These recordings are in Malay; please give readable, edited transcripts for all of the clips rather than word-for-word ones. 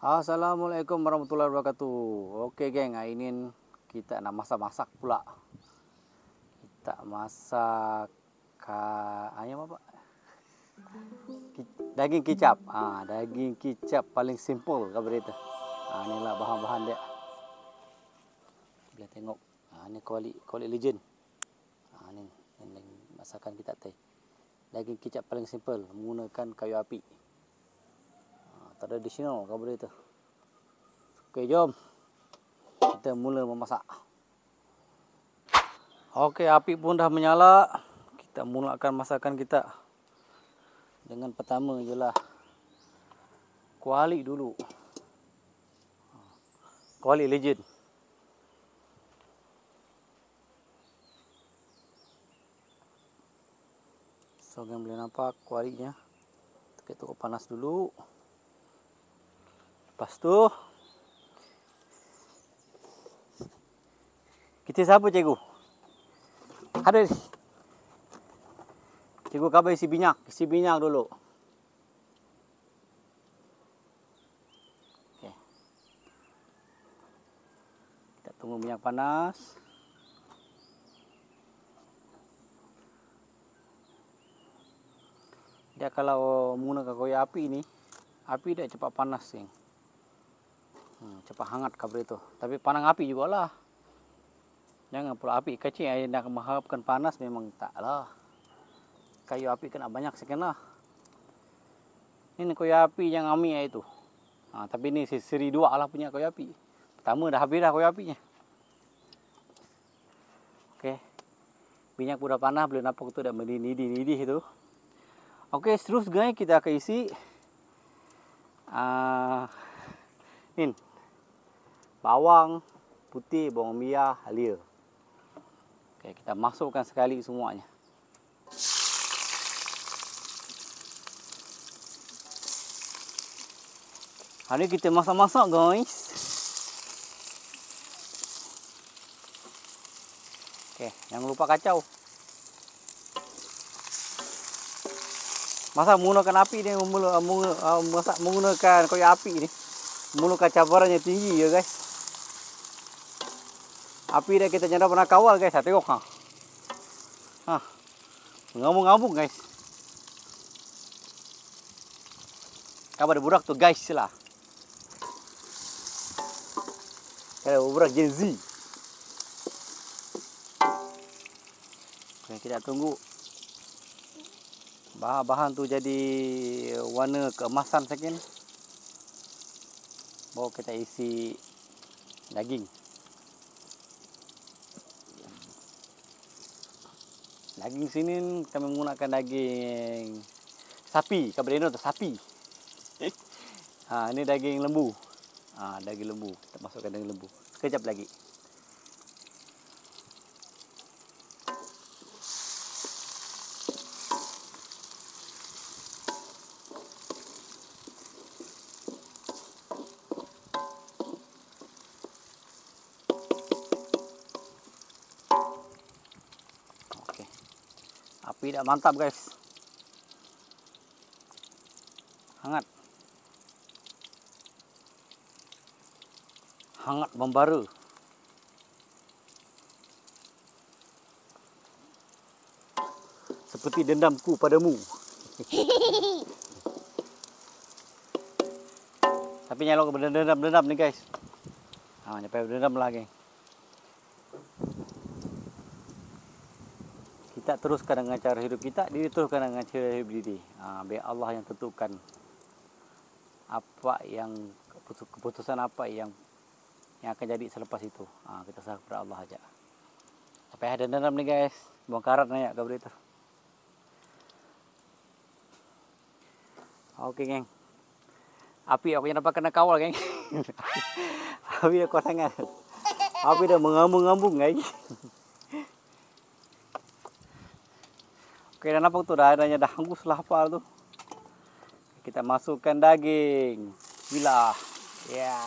Assalamualaikum warahmatullahi wabarakatuh. Okey geng, hari ini kita nak masak-masak pula. Kita masak ayam apa? Daging kicap. Daging kicap paling simple kau berita. Inilah bahan-bahan dia. Boleh tengok. Ini kuali legend. Ini masakan kita teh. Daging kicap paling simple menggunakan kayu api. Tradisional kau berita. Okey, jom kita mula memasak. Okey, api pun dah menyala. Kita mulakan masakan kita. Dengan pertama ialah kuali dulu. Kuali legend. So, kalian boleh nampak kualinya. Kita tunggu panas dulu. Lepas tu kita siapa cikgu? Ada. Cikgu khabar isi minyak. Isi minyak dulu. Okay. Kita tunggu minyak panas. Dia kalau menggunakan kayu api ni, api dia cepat panas sing. Cepat hangat kabel itu. Tapi panang api jugalah. Jangan pula api kecil yang nak mengharapkan panas memang taklah. Kayu api kena banyak sikit lah. Ini kayu api yang ami itu. Tapi ini seri 2 lah punya kayu api. Pertama dah habis dah kayu apinya. Okey. Minyak pun dah panas, boleh nampak tu dah mendidih-nidih itu. Okey, terus guys kita akan isi ini bawang putih, bawang merah, halia. Okey, kita masukkan sekali semuanya. Hari kita masak-masak guys. Okey, jangan lupa kacau. Masak menggunakan api ni, masak menggunakan kayu api ni. Menggunakan cabarannya tinggi ya guys. Api dah kita jangan pernah kawal guys. Tengok ngambung-ngambung guys. Kabar budak tu guys lah. Kalau budak Gen Z. Okay, kita tunggu bahan-bahan tu jadi warna keemasan sikit. Baru kita isi daging. Daging sini kami menggunakan daging sapi, kabarino tu sapi. Ini daging lembu. Daging lembu. Kita masukkan daging lembu. Sekejap lagi. Api dah mantap guys. Hangat. Hangat membara. Seperti dendamku padamu. Tapi nyalok berdendam-dendam nih guys. Nyampe berdendam lagi. Kita teruskan dengan cara hidup kita, diri teruskan dengan cara hidup diri. Biar Allah yang tentukan apa yang keputusan apa yang akan jadi selepas itu. Kita serah kepada Allah aja. Sampai ada dendam nih guys, bongkaran nanya kabar itu. Okey geng. Api aku yang dapat kena kawal geng. Api dah kuat sangat. Api dah mengambung-ngambung guys. Okey, dah nampak tu dah hangus lapar tu. Kita masukkan daging. Bismillah. Ya.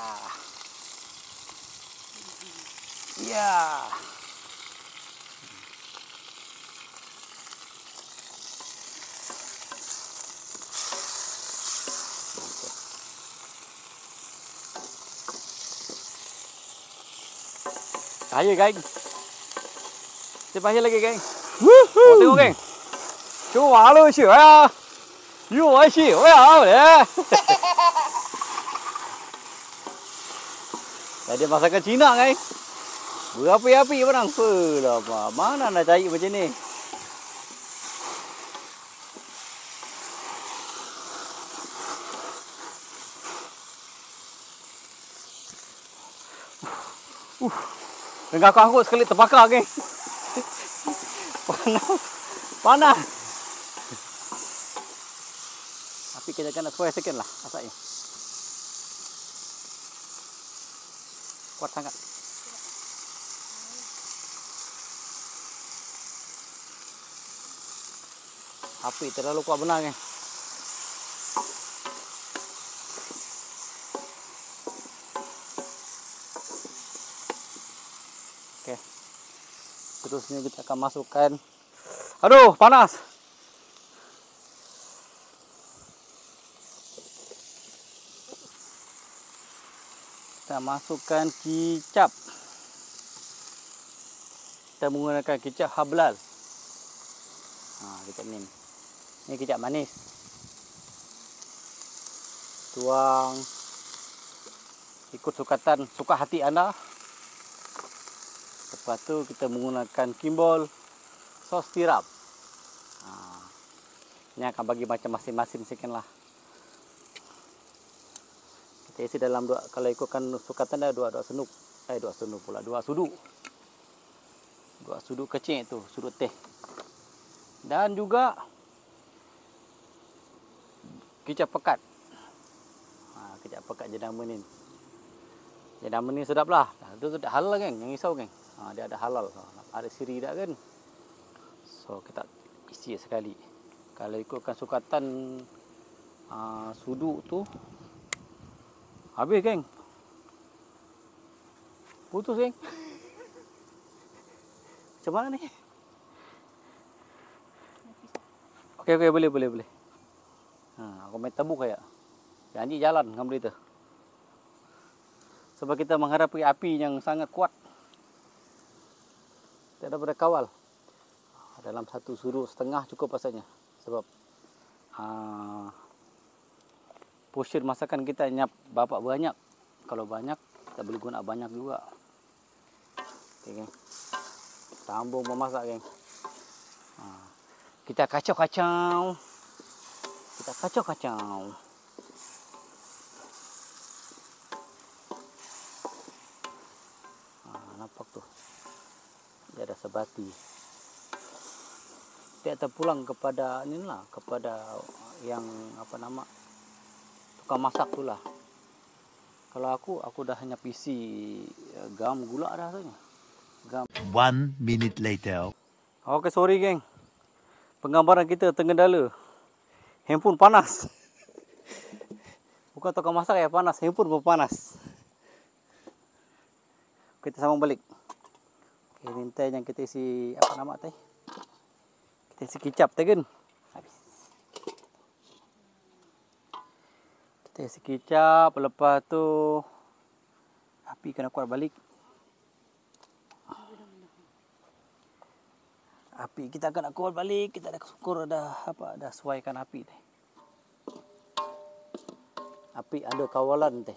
Ya. Bahaya geng. Bahaya lagi geng. Oh, tengok geng. Cuba lu sih ya. You I see ya. Jadi masakan Cina geng. Berapi-api barang. Apa? Mana nak cari macam ni? Dengar aku sekali terbakar geng. Panas. Panas. Tapi kita kena suai sikit lah asapnya. Kuat sangat. Api terlalu kuat benar geng. Okey. Terusnya kita akan masukkan. Aduh, panas. Kita masukkan kicap. Kita menggunakan kicap hablal. Kicap ni. Ini kicap manis. Tuang. Ikut sukatan, suka hati anda. Lepas tu kita menggunakan kimbol sos tiram. Ini akan bagi macam masin-masin sikit lah. Kita isi dalam dua, kalau ikutkan sukatan dah dua senuk. Dua senuk pula, dua sudu. Dua sudu kecil tu, sudu teh. Dan juga kicap pekat. Kicap pekat jenama ni. Jenama ni sedap lah. Itu sudah halal geng, jangan risau geng. Dia ada halal. Ada siri tak kan? So kita isi sekali. Kalau ikutkan sukatan sudu tu habis geng. Putus geng. Macam mana ni? Okey boleh. Aku main tabuk kayak. Janji jalan dengan berita. Sebab kita menghadapi api yang sangat kuat. Tak ada kawal. Dalam satu sudu setengah cukup rasanya. Sebab portion masakan kita nyap bapak banyak. Kalau banyak, kita boleh guna banyak juga. Okay, geng. Sambung memasak geng. Kita kacau-kacau. Nampak tu. Dia ada sebati. Dia terpulang kepada inilah, kepada yang apa nama tukang masak tu lah. Kalau aku dah hanya isi gam gula dah rasanya. Gam. 1 minute later. Okey, sorry geng. Penggambaran kita tergendala. Handphone panas. Bukan tukang masak ya panas, handphone pun panas. Kita sambung balik. Okey, minta yang kita isi apa nama teh? Kita isi kicap teh kan? Habis. Kita isi kicap, lepas tu api kena kuat balik. Api kita kena kuat balik, kita dah syukur dah sesuaikan api teh. Api ada kawalan teh.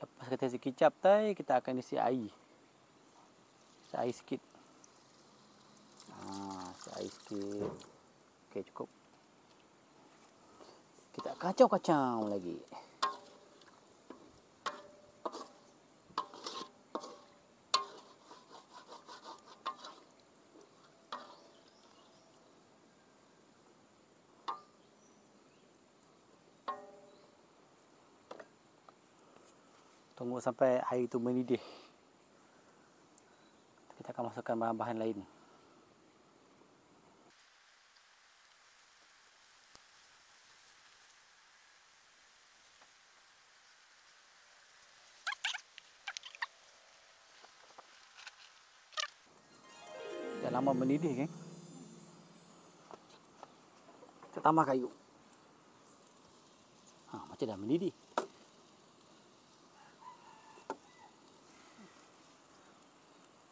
Lepas kita isi kicap teh, kita akan isi air. Isi air sikit. Isi air sikit. Okey, cukup. Kita kacau-kacau lagi. Tunggu sampai air itu mendidih. Kita akan masukkan bahan-bahan lain. Dah lama mendidih, kan? Kita tambah kayu. Macam Sudah mendidih.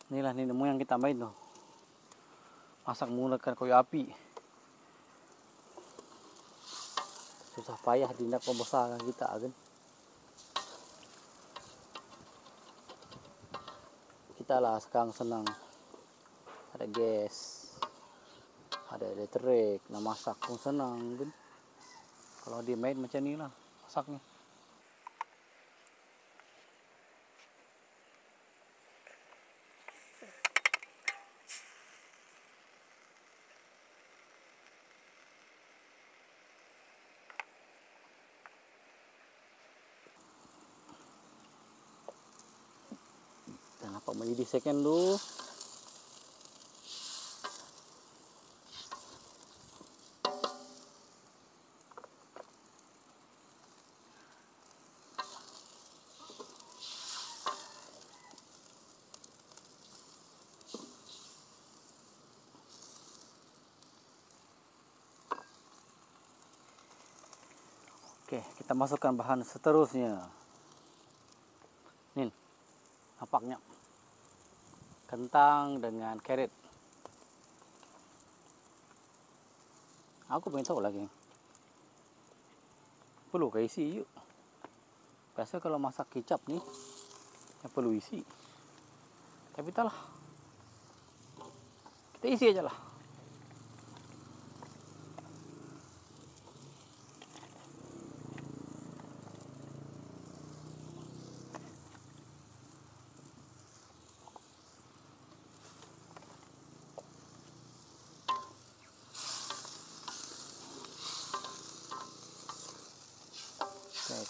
Inilah nenek moyang kita main tuh. Masak menggunakan kayu api. Susah payah tindak pembesarkan kita kan. Kita lah sekarang senang. Ada gas. Ada elektrik. Nak masak pun senang kan. Kalau dia main macam ni lah masaknya. Kita nampak mendidih second dulu. Oke, kita masukkan bahan seterusnya. Nih, nampaknya kentang dengan carrot. Aku pengen tahu lagi. Perlu ke isi yuk. Biasa kalau masak kicap nih, yang perlu isi. Tapi tak lah. Kita isi aja lah.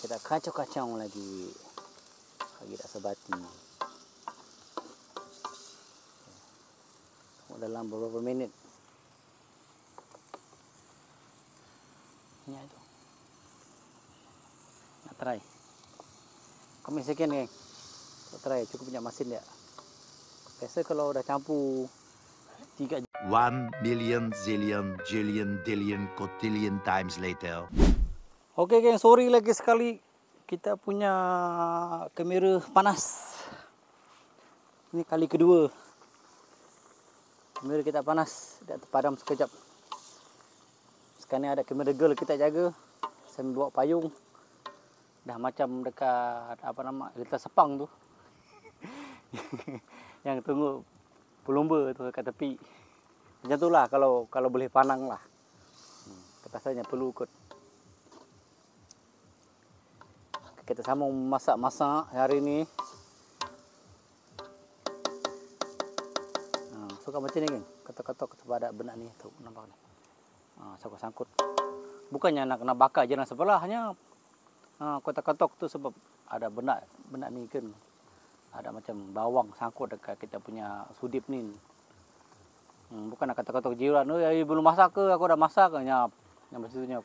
Kita kacau-kacau lagi. Lagi tak sebati. Dalam beberapa minit. Ini itu. Nak try. Kami second geng. Nak try. Cukup punya mesin dia. Biasa kalau dah campur 3 1 million zillion jillion dillion cotillion times later. Okey geng, sorry lagi sekali kita punya kamera panas. Ini kali kedua. Kamera kita panas, dah terpadam sekejap. Sekarang ni ada kamera girl kita jaga sambil bawa payung. Dah macam dekat apa nama, Kereta Sepang tu. Yang tunggu pelumba tu kat tepi. Macam tu lah kalau boleh pandang lah. Pasalnya perlu kot. Kita sambung masak-masak hari ni. Suka macam ni kan. Katok-katok kepada benak ni tu nampak ni. Sangkut-sangkut. Bukannya nak kena bakar je sebelahnya. Kotak-kotak tu sebab ada benak ni kan. Ada macam bawang sangkut dekat kita punya sudip ni. Bukan nak kotak-kotak jiran. Belum masak ke? Aku dah masak ke? Nyap. Yang maksudnya.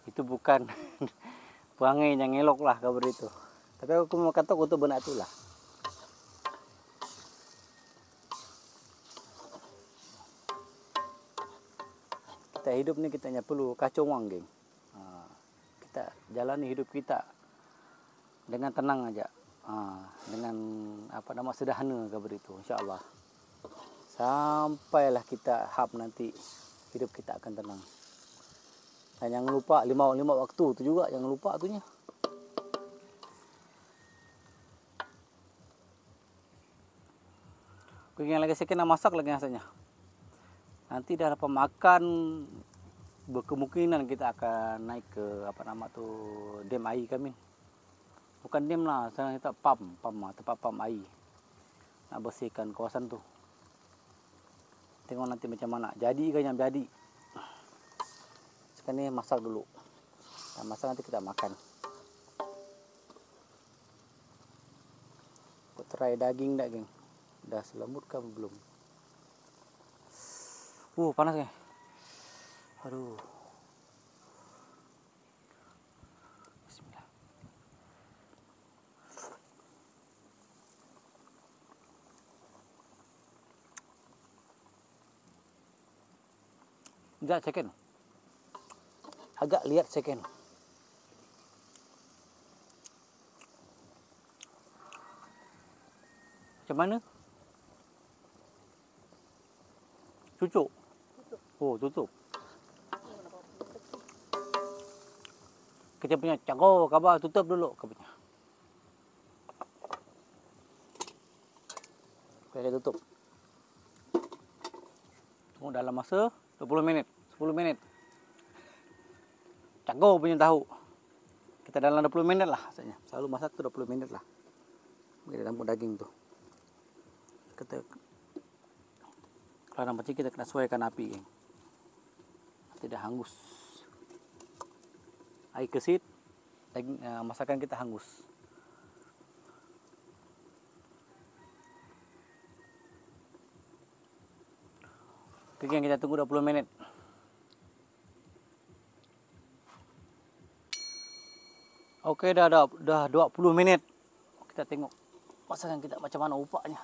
Itu bukan perangai yang elok lah kabar itu. Tapi aku mau katok untuk benak tu lah. Kita hidup ni kita hanya perlu kacau wang geng. Kita jalani hidup kita dengan tenang aja. Dengan apa nama sederhana kabar itu, insya-Allah. Sampailah kita hab nanti hidup kita akan tenang. Dan jangan lupa lima waktu tu juga, jangan lupa tunya. Aku yang lagi sikit nak masak lagi rasanya. Nanti dah dapat makan, berkemungkinan kita akan naik ke apa nama tu, dam air kami. Bukan dam lah, sekarang kita tempat pam air. Nak bersihkan kawasan tu. Tengok nanti macam mana. Jadi ke yang jadi. Sekarang ni masak dulu. Dan masak nanti kita makan. Aku try daging tak geng. Dah selembut ke belum? Panas kan? Aduh. Bismillah. Sekejap second. Agak lihat second. Macam mana? Cucuk? Oh, tutup. Kita punya cago, khabar tutup dulu kabarnya. Kita tutup. Tunggu dalam masa 20 minit, 10 minit. Cago punya tahu. Kita dalam 20 minit lah maksudnya. Selalu masak tu 20 minit lah. Bila campur daging tu. Kita kalau nak macam kita kena sesuaikan api, geng. Tidak hangus. Air kesit, daging, masakan kita hangus. Okey, geng, kita tunggu 20 minit. Okey, dah 20 minit. Kita tengok masakan kita macam mana upaknya.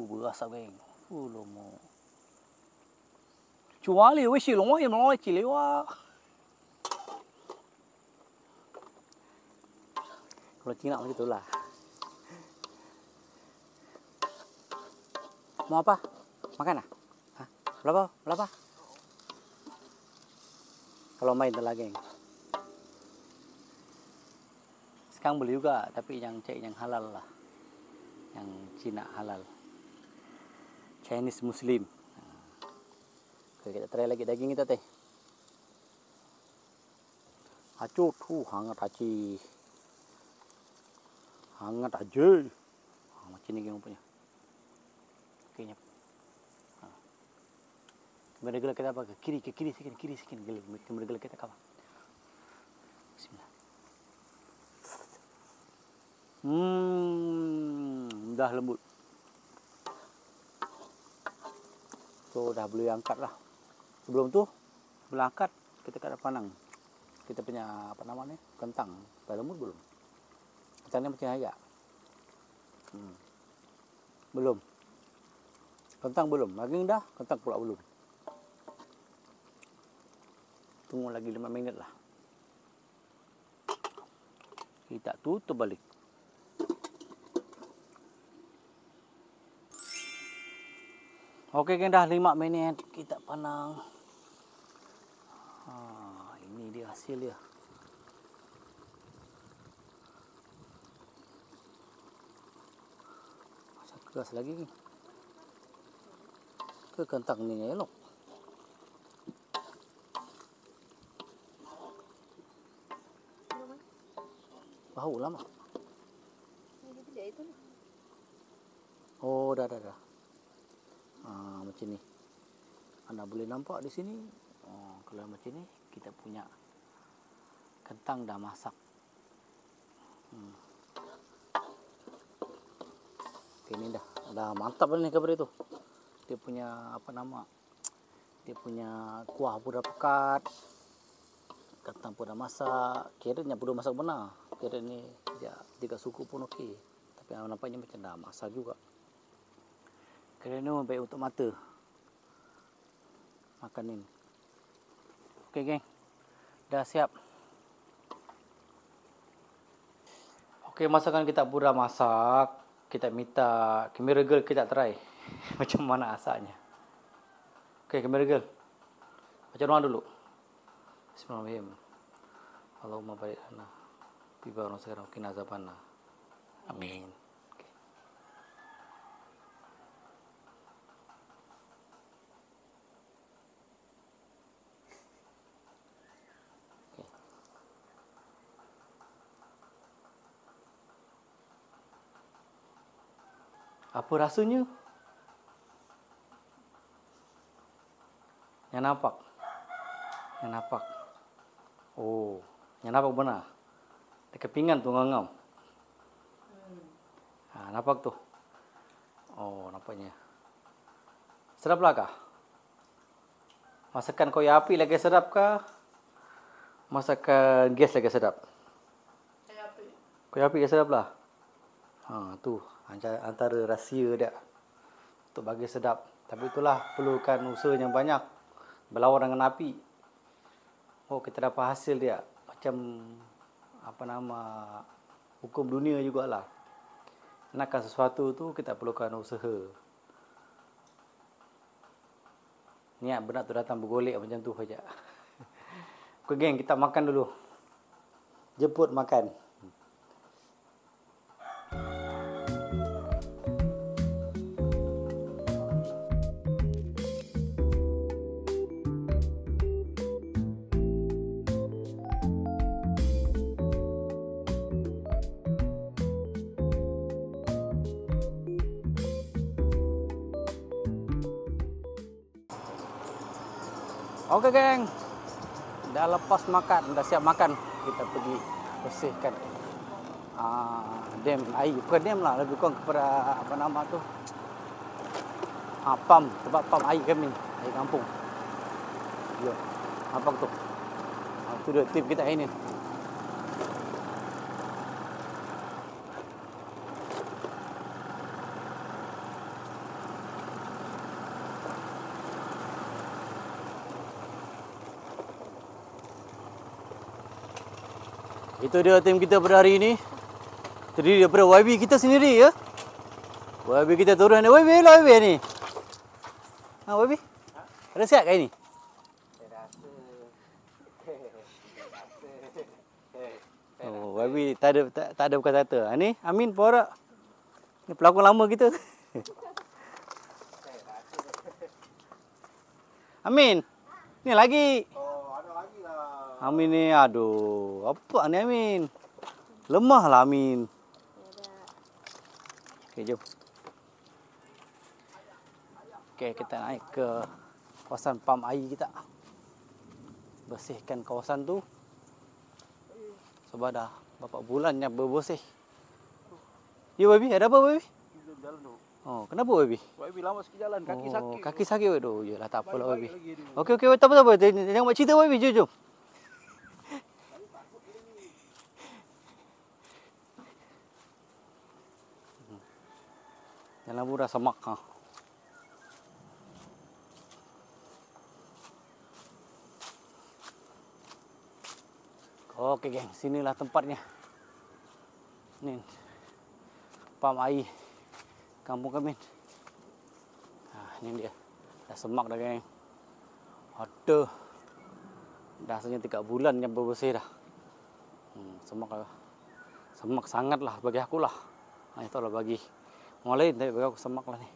Berasap, geng. Lomo. Cuali wis long mai cilewa. Kalau Cina macam itulah. Mau apa? Makan ah? Hah? Berapa? Berapa? Kalau main telah, geng. Sekarang boleh juga, tapi yang cek yang halal lah. Yang Cina halal. Chinese Muslim. Okey, kita try lagi daging kita teh. Acut, hangat haci. Hangat aja. Macam ni geng punya. Okey, nyap. Kamera gelak kita apa? Ke kiri sikit. Kamera gelak kita kawan. Bismillah. Dah lembut. So dah boleh angkat lah. Sebelum tu, boleh angkat, kita kena panang. Kita punya apa nama ni? Kentang. Dah lembut belum? Kentang ni macam ayak. Belum. Kentang belum. Daging dah, kentang pula belum. Tunggu lagi 5 minit lah. Kita tutup balik. Okey, geng, dah 5 minit kita panang. Ini dia hasil dia. Masa keras lagi, geng. Ke kentang ni elok. Bau lama. Oh, dah. Macam ni. Anda boleh nampak di sini. Kalau macam ni, kita punya kentang dah masak. Okay, ni dah mantap ni kabar itu. Dia punya apa nama? Dia punya kuah pun dah pekat. Kentang pun dah masak. Carrotnya pun dah masak benar. Carrot ni dia 3 suku pun okey. Tapi nampaknya macam dah masak juga. Kerana baik untuk mata. Makan ini. Okey, geng. Dah siap. Okey, masakan kita pun dah masak. Kita minta kamera girl kita try. Macam mana asalnya. Okey, kamera girl. Baca doa dulu. Bismillahirrahmanirrahim. Allahumma barik lana fi barna sekarang qina azabannar. Amin. Apa rasanya? Yang nampak. Oh, yang nampak benar. Dekat pinggan tu ngangam. Nampak tu. Oh, nampaknya. Sedap lah kah? Masakan koyak api lagi sedap kah? Masakan gas lagi sedap? Koyak api lagi sedap lah. Tu antara rahsia dia untuk bagi sedap. Tapi itulah perlukan usaha yang banyak, berlawan dengan api. Kita dapat hasil dia macam apa nama hukum dunia jugalah. Nakkan sesuatu tu kita perlukan usaha. Niat berat tu datang bergolek macam tu saja. Okey geng, kita makan dulu. Jemput makan. Okey geng, dah lepas makan, dah siap makan, kita pergi bersihkan dam air. Bukan dam lah, lebih kurang kepada apa nama tu, pam, tempat pam air kami, air kampung. Ya, apa tu? Itu dia tip kita hari ni. Itu dia tim kita pada hari ini. Terdiri daripada YB kita sendiri ya. YB kita turun ni. YB lah YB ni. YB? Ada siap kali ni? Oh, YB tak ada bukan kata. Ni Amin Porak. Ni pelakon lama kita. Amin. Ni lagi. Amin ni, aduh, apa ni Amin? Lemah lah Amin. Okey, jom. Okey, kita naik ke kawasan pam air kita. Bersihkan kawasan tu. Sebab dah berapa bulan yang berbersih. Ya, Baby, ada apa Baby? Jalan tu. Oh, kenapa Baby? YB lama sikit jalan, kaki sakit. Kaki sakit tu. Yalah, tak apalah Baby. Okey, tak apa. Jangan buat cerita Baby, jom. Jalan murah semak. Okey geng, sinilah tempatnya. Ni pam air kampung kami. Ini dia. Dah semak dah geng. Ada. Dah sebenarnya 3 bulan yang bersih dah. Semak lah. Semak sangatlah bagi aku lah. Itulah bagi orang lain, tapi bagi aku semak lah ni.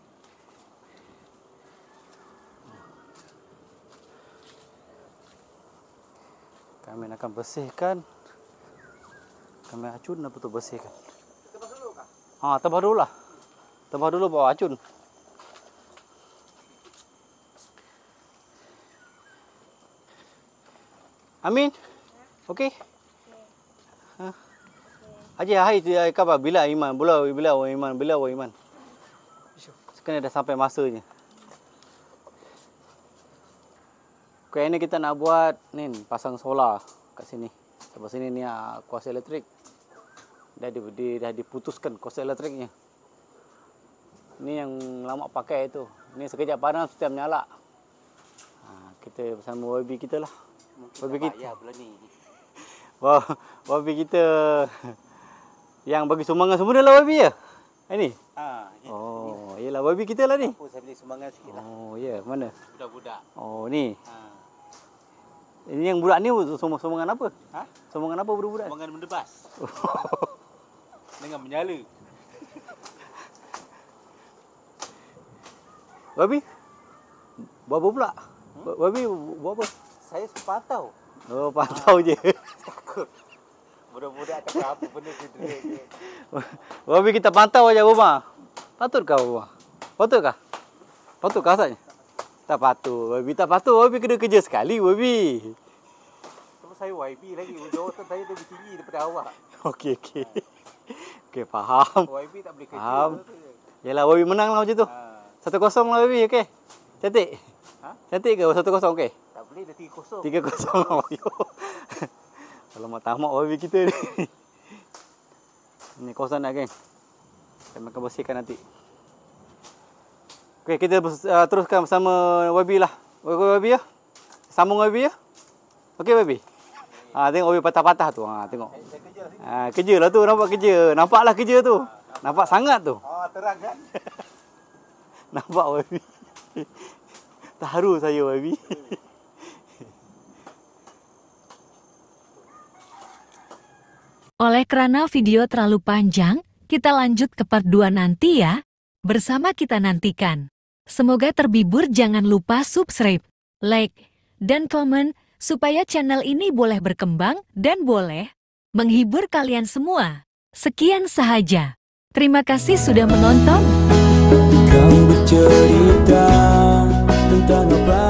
Kami akan bersihkan. Kami acun apa tu bersihkan. Tebas dulu kah? Tebas dulu lah. Tebas dulu bawa acun. Amin. Okey. Aja hai tu kapa bila iman bila iman. Sekarang dah sampai masanya. Okey, ini kita nak buat ni pasang solar kat sini. Sebab sini ni kuasa elektrik. Dah diputuskan kuasa elektriknya. Ni yang lama pakai tu. Ni sekejap panas setiap nyala. Kita bersama YB kita lah. YB kita. Ya, bulan ni. Wah, YB kita yang bagi sumbangan semua adalah YB ya? Ini? Ya. Oh, iyalah YB kita lah ni. Apa saya beli sumbangan sikit lah. Oh, ya, mana? Budak-budak. Oh, ni. Ini yang budak ni sumbangan apa? Sumbangan apa budak-budak? Sumbangan mendebas. Dengan menyala. YB? Buat apa pula? YB buat apa? Saya sepatau. Oh, pantau je. Takut. Budak-budak cakap apa benda dia. YB kita pantau aja rumah. Patutkah rumah? Patutkah? Patutkah asalnya? Tak patut. YB tak patut. YB kena kerja sekali YB. Sebab saya YB lagi. Jawatan saya lebih tinggi daripada awak. Okey. Okey, faham. YB tak boleh kerja. Faham. Yalah, YB menang lah macam tu. 1-0 lah YB, okey. Cantik. Cantik ke 1-0 okey? Tak boleh, dah 3-0. 3-0. Alamak, tamak YB kita ni. Ini kawasan dah geng. Kami akan bersihkan nanti. Okey, kita teruskan bersama YB lah. YB ya. Sambung YB ya. Okey YB. Tengok YB patah-patah tu. Tengok. Saya kerja sini. Kerja lah tu, nampak kerja. Nampaklah kerja tu. Nampak sangat tuh. Oh, terang kan? Nampak YB. Terharu saya YB. Oleh karena video terlalu panjang, kita lanjut ke part 2 nanti ya. Bersama kita nantikan. Semoga terhibur, jangan lupa subscribe, like, dan komen supaya channel ini boleh berkembang dan boleh menghibur kalian semua. Sekian sahaja. Terima kasih sudah menonton. Kau bercerita tentang apa